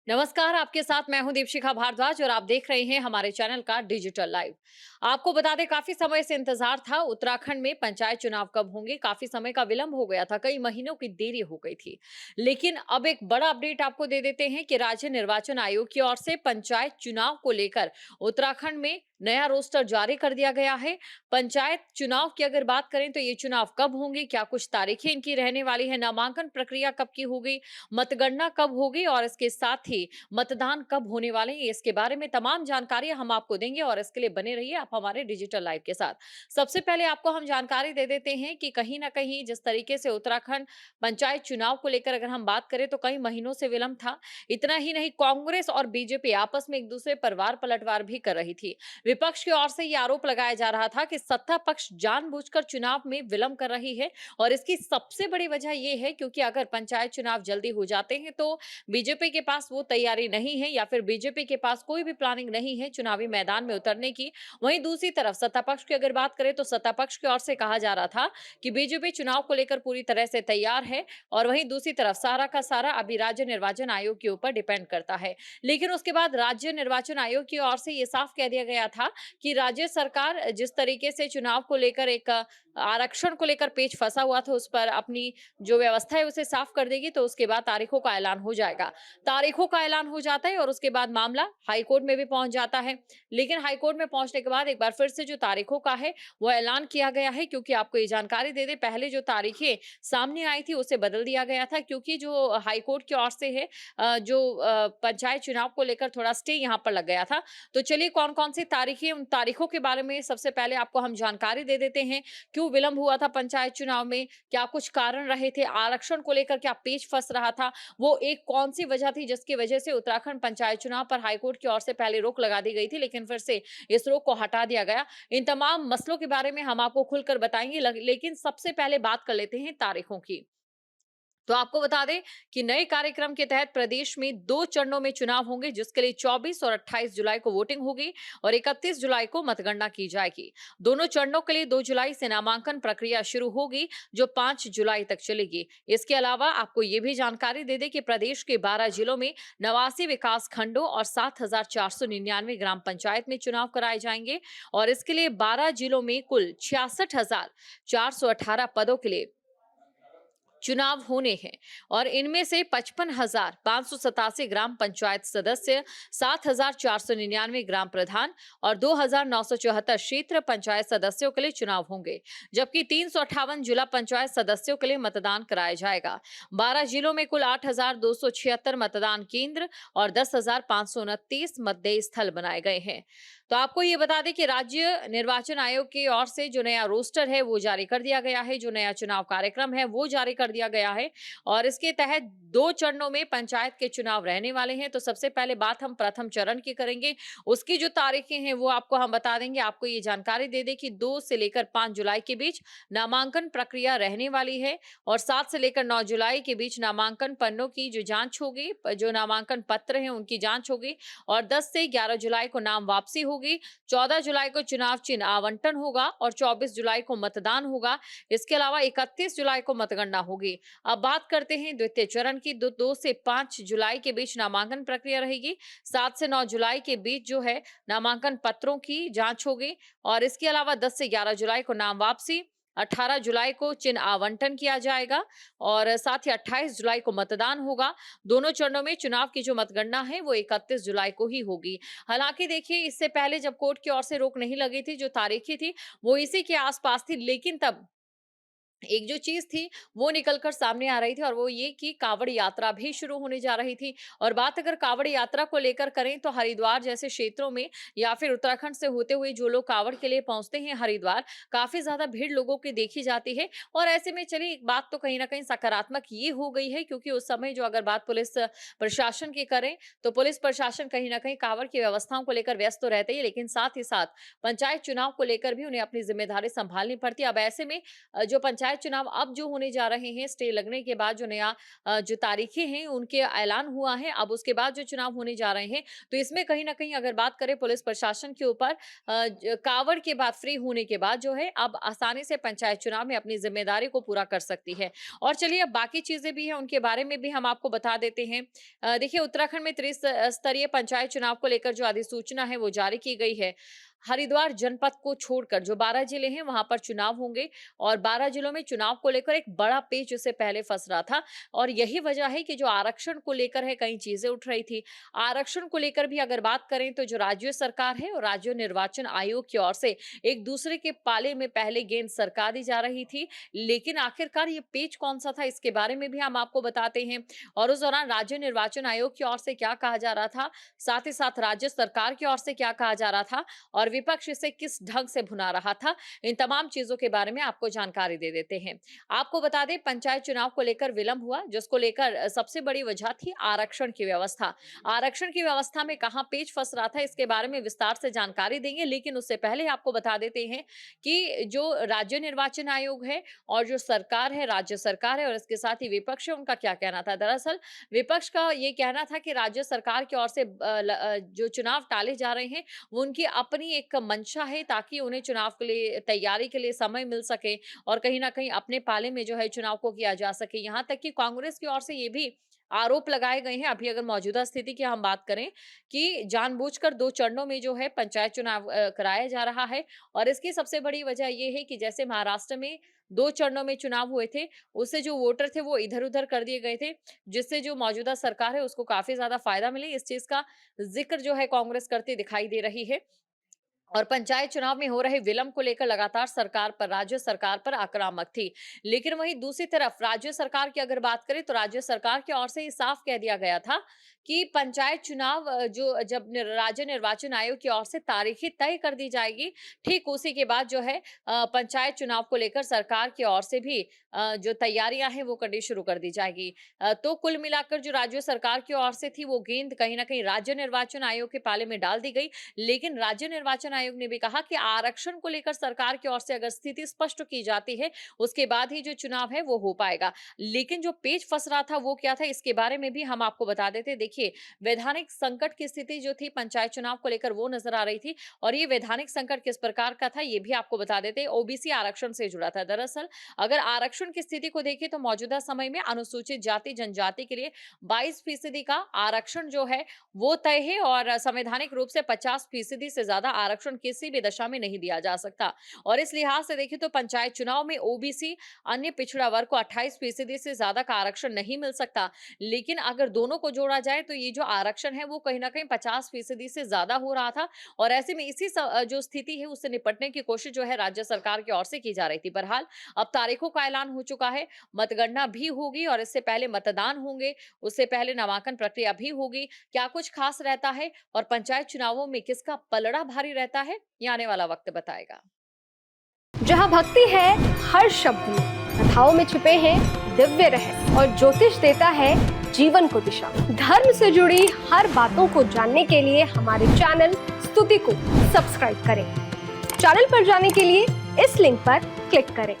नमस्कार, आपके साथ मैं हूं दीपशिखा भारद्वाज और आप देख रहे हैं हमारे चैनल का डिजिटल लाइव। आपको बता दें, काफी समय से इंतजार था उत्तराखंड में पंचायत चुनाव कब होंगे। काफी समय का विलंब हो गया था, कई महीनों की देरी हो गई थी। लेकिन अब एक बड़ा अपडेट आपको दे देते हैं कि राज्य निर्वाचन आयोग की ओर से पंचायत चुनाव को लेकर उत्तराखंड में नया रोस्टर जारी कर दिया गया है। पंचायत चुनाव की अगर बात करें तो ये चुनाव कब होंगे, क्या कुछ तारीखें इनकी रहने वाली है, नामांकन प्रक्रिया कब की होगी, मतगणना कब होगी और इसके साथ ही मतदान कब होने वाले हैं, इसके बारे में तमाम जानकारी हम आपको देंगे और इसके लिए बने रहिए आप हमारे डिजिटल लाइव के साथ। सबसे पहले आपको हम जानकारी दे देते हैं कि कहीं ना कहीं जिस तरीके से उत्तराखंड पंचायत चुनाव को लेकर अगर हम बात करें तो कई महीनों से विलंब था। इतना ही नहीं, कांग्रेस और बीजेपी आपस में एक दूसरे पर वार पलटवार भी कर रही थी। विपक्ष की ओर से यह आरोप लगाया जा रहा था कि सत्ता पक्ष जानबूझकर चुनाव में विलंब कर रही है और इसकी सबसे बड़ी वजह यह है क्योंकि अगर पंचायत चुनाव जल्दी हो जाते हैं तो बीजेपी के पास वो तैयारी नहीं है या फिर बीजेपी के पास कोई भी प्लानिंग नहीं है चुनावी मैदान में उतरने की। वहीं दूसरी तरफ सत्ता पक्ष की अगर बात करें तो सत्ता पक्ष की ओर से कहा जा रहा था कि बीजेपी चुनाव को लेकर पूरी तरह से तैयार है और वहीं दूसरी तरफ सारा का सारा अभी राज्य निर्वाचन आयोग के ऊपर डिपेंड करता है। लेकिन उसके बाद राज्य निर्वाचन आयोग की ओर से ये साफ कह दिया गया था कि राज्य सरकार जिस तरीके से चुनाव को लेकर एक आरक्षण को लेकर पेच फंसा हुआ था उस पर अपनी जो व्यवस्था है उसे साफ कर देगी, तो उसके बाद तारीखों का ऐलान हो जाएगा। तारीखों का ऐलान हो जाता है और उसके बाद मामला हाई कोर्ट में भी पहुंच जाता है। लेकिन हाई कोर्ट में पहुंचने के बाद एक बार फिर से जो तारीखों का है वो ऐलान किया गया है, क्योंकि आपको ये जानकारी दे दे, पहले जो तारीखें सामने आई थी उसे बदल दिया गया था क्योंकि जो हाई कोर्ट की ओर से है जो पंचायत चुनाव को लेकर थोड़ा स्टे यहाँ पर लग गया था। तो चलिए कौन कौन सी तारीखें, उन तारीखों के बारे में सबसे पहले आपको हम जानकारी दे देते हैं। क्यों विलंब हुआ था पंचायत चुनाव में, क्या कुछ कारण रहे थे, आरक्षण को लेकर क्या पेच फंस रहा था, वो एक कौन सी वजह थी जिसकी वजह से उत्तराखंड पंचायत चुनाव पर हाईकोर्ट की ओर से पहले रोक लगा दी गई थी लेकिन फिर से इस रोक को हटा दिया गया। इन तमाम मसलों के बारे में हम आपको खुलकर बताएंगे, लेकिन सबसे पहले बात कर लेते हैं तारीखों की। तो आपको बता दें कि नए कार्यक्रम के तहत प्रदेश में 2 चरणों में चुनाव होंगे, जिसके लिए 24 और 28 जुलाई को वोटिंग होगी और 31 जुलाई को मतगणना की जाएगी। दोनों चरणों के लिए 2 जुलाई से नामांकन प्रक्रिया शुरू होगी, जो 5 जुलाई तक चलेगी। इसके अलावा आपको ये भी जानकारी दे दें कि प्रदेश के 12 जिलों में 89 विकास खंडों और 7,499 ग्राम पंचायत में चुनाव कराए जाएंगे और इसके लिए 12 जिलों में कुल 66,418 पदों के लिए चुनाव होने हैं और इनमें से 55,587 ग्राम पंचायत सदस्य, 7,499 ग्राम प्रधान और 2,974 क्षेत्र पंचायत सदस्यों के लिए चुनाव होंगे, जबकि 358 जिला पंचायत सदस्यों के लिए मतदान कराया जाएगा। 12 जिलों में कुल 8,276 मतदान केंद्र और 10,529 मतदेय स्थल बनाए गए हैं। तो आपको ये बता दें कि राज्य निर्वाचन आयोग की ओर से जो नया रोस्टर है वो जारी कर दिया गया है, जो नया चुनाव कार्यक्रम है वो जारी कर दिया गया है और इसके तहत 2 चरणों में पंचायत के चुनाव रहने वाले हैं। तो सबसे पहले बात हम प्रथम चरण की करेंगे, उसकी जो तारीखें हैं वो आपको हम बता देंगे। आपको ये जानकारी दे दें कि 2 से लेकर 5 जुलाई के बीच नामांकन प्रक्रिया रहने वाली है और 7 से लेकर 9 जुलाई के बीच नामांकन पन्नों की जो जांच होगी, जो नामांकन पत्र हैं उनकी जांच होगी और 10 से 11 जुलाई को नाम वापसी होगी। 14 जुलाई को चुनाव चिन्ह आवंटन होगा और 24 जुलाई को मतदान होगा। इसके अलावा 31 जुलाई को मतगणना होगी। अब बात करते हैं द्वितीय चरण की। 2 से 5 जुलाई के बीच नामांकन प्रक्रिया रहेगी। 7 से 9 जुलाई के बीच जो है नामांकन पत्रों की जांच होगी और इसके अलावा 10 से 11 जुलाई को नाम वापसी, 18 जुलाई को चिन्ह आवंटन किया जाएगा और साथ ही 28 जुलाई को मतदान होगा। दोनों चरणों में चुनाव की जो मतगणना है वो 31 जुलाई को ही होगी। हालांकि देखिए, इससे पहले जब कोर्ट की ओर से रोक नहीं लगी थी, जो तारीखें थी वो इसी के आसपास थी, लेकिन तब एक जो चीज थी वो निकलकर सामने आ रही थी और वो ये कि कांवड़ यात्रा भी शुरू होने जा रही थी। और बात अगर कांवड़ यात्रा को लेकर करें तो हरिद्वार जैसे क्षेत्रों में या फिर उत्तराखंड से होते हुए जो लोग कांवड़ के लिए पहुंचते हैं हरिद्वार, काफी ज्यादा भीड़ लोगों की देखी जाती है। और ऐसे में चलिए एक बात तो कहीं ना कहीं सकारात्मक ये हो गई है, क्योंकि उस समय जो अगर बात पुलिस प्रशासन की करें तो पुलिस प्रशासन कहीं ना कहीं कांवड़ की व्यवस्थाओं को लेकर व्यस्त तो रहते ही, लेकिन साथ ही साथ पंचायत चुनाव को लेकर भी उन्हें अपनी जिम्मेदारी संभालनी पड़ती है। अब ऐसे में जो पंचायत पंचायत चुनाव अब जो होने जा रहे हैं, स्टे लगने के बाद जो नया जो तारीखें हैं उनके ऐलान हुआ है, अब उसके बाद जो चुनाव होने जा रहे हैं, तो इसमें कहीं न कहीं अगर बात करें पुलिस प्रशासन के ऊपर कावड़ के बाद, फ्री होने के बाद जो है अब आसानी से पंचायत चुनाव में अपनी जिम्मेदारी को पूरा कर सकती है। और चलिए अब बाकी चीजें भी हैं, उनके बारे में भी हम आपको बता देते हैं। देखिए उत्तराखंड में त्रिस्तरीय पंचायत चुनाव को लेकर जो अधिसूचना है वो जारी की गई है। हरिद्वार जनपद को छोड़कर जो 12 जिले हैं वहां पर चुनाव होंगे और 12 जिलों में चुनाव को लेकर एक बड़ा पेच इससे पहले फंस रहा था और यही वजह है कि जो आरक्षण को लेकर है कई चीजें उठ रही थी। आरक्षण को लेकर भी अगर बात करें तो जो राज्य सरकार है और राज्य निर्वाचन आयोग की ओर से एक दूसरे के पाले में पहले गेंद सरका दी जा रही थी, लेकिन आखिरकार ये पेच कौन सा था इसके बारे में भी हम आपको बताते हैं और उस दौरान राज्य निर्वाचन आयोग की ओर से क्या कहा जा रहा था, साथ ही साथ राज्य सरकार की ओर से क्या कहा जा रहा था और विपक्ष इसे किस ढंग से भुना रहा था, इन तमाम चीजों के बारे में आपको जानकारी दे देते हैं। आपको बता दें पंचायत चुनाव को लेकर विलंब हुआ, जिसको लेकर सबसे बड़ी वजह थी आरक्षण की व्यवस्था। आरक्षण की व्यवस्था में कहां पेच फंस रहा था इसके बारे में विस्तार से जानकारी देंगे, लेकिन उससे पहले आपको बता देते हैं कि जो राज्य निर्वाचन आयोग है और जो सरकार है, राज्य सरकार है और इसके साथ ही विपक्ष है, उनका क्या कहना था। दरअसल विपक्ष का ये कहना था कि राज्य सरकार की ओर से जो चुनाव टाले जा रहे हैं वो उनकी अपनी एक मंशा है ताकि उन्हें चुनाव के लिए तैयारी के लिए समय मिल सके और कहीं ना कहीं अपने पाले में जो है चुनाव को किया जा सके। यहाँ तक कि कांग्रेस की ओर से ये भी आरोप लगाए गए हैं, अभी अगर मौजूदा स्थिति की हम बात करें, कि जानबूझकर 2 चरणों में जो है पंचायत चुनाव कराया जा रहा है और इसकी सबसे बड़ी वजह ये है कि जैसे महाराष्ट्र में 2 चरणों में चुनाव हुए थे, उससे जो वोटर थे वो इधर-उधर कर दिए गए थे, जिससे जो मौजूदा सरकार है उसको काफी ज्यादा फायदा मिले। इस चीज का जिक्र जो है कांग्रेस करती दिखाई दे रही है और पंचायत चुनाव में हो रहे विलंब को लेकर लगातार राज्य सरकार पर आक्रामक थी। लेकिन वहीं दूसरी तरफ राज्य सरकार की अगर बात करें तो राज्य सरकार की ओर से ये साफ कह दिया गया था कि पंचायत चुनाव जो जब राज्य निर्वाचन आयोग की ओर से तारीखें तय कर दी जाएगी, ठीक उसी के बाद जो है पंचायत चुनाव को लेकर सरकार की ओर से भी जो तैयारियां हैं वो करनी शुरू कर दी जाएगी। तो कुल मिलाकर जो राज्य सरकार की ओर से थी वो गेंद कहीं ना कहीं राज्य निर्वाचन आयोग के पाले में डाल दी गई, लेकिन राज्य निर्वाचन आयोग ने भी कहा कि आरक्षण को लेकर सरकार की ओर से अगर स्थिति स्पष्ट की जाती है उसके बाद ही जो चुनाव है वो हो पाएगा। लेकिन जो पेच फंस रहा था वो क्या था इसके बारे में भी हम आपको बता देते। देखिए वैधानिक संकट की स्थिति जो थी पंचायत चुनाव को लेकर वो नजर आ रही थी और ये वैधानिक संकट किस प्रकार का था ये भी आपको बता देते। ओबीसी आरक्षण से जुड़ा था। दरअसल अगर आरक्षण की स्थिति को देखें तो मौजूदा समय में अनुसूचित जाति जनजाति के लिए 22% का आरक्षण जो है वो तय है और संवैधानिक रूप से 50% से ज्यादा आरक्षण किसी भी दशा में नहीं दिया जा सकता और इस लिहाज से देखें तो पंचायत चुनाव में ओबीसी अन्य पिछड़ा वर्ग को 28% से ज्यादा का आरक्षण नहीं मिल सकता। लेकिन अगर दोनों को जोड़ा जाए तो ये जो आरक्षण है वो कहीं ना कहीं 50% से ज्यादा हो रहा था और ऐसे में इसी जो स्थिति है उससे निपटने की कोशिश जो है राज्य सरकार की ओर से की जा रही थी। बहरहाल अब तारीखों का ऐलान हो चुका है, मतगणना भी होगी और इससे पहले मतदान होंगे, उससे पहले नामांकन प्रक्रिया भी होगी। क्या कुछ खास रहता है और पंचायत चुनावों में किसका पलड़ा भारी रहता है, ये आने वाला वक्त बताएगा। जहां भक्ति है हर शब्द में, कथाओं में छुपे हैं दिव्य रहस्य और ज्योतिष देता है जीवन को दिशा। धर्म से जुड़ी हर बातों को जानने के लिए हमारे चैनल स्तुति को सब्सक्राइब करें। चैनल पर जाने के लिए इस लिंक पर क्लिक करें।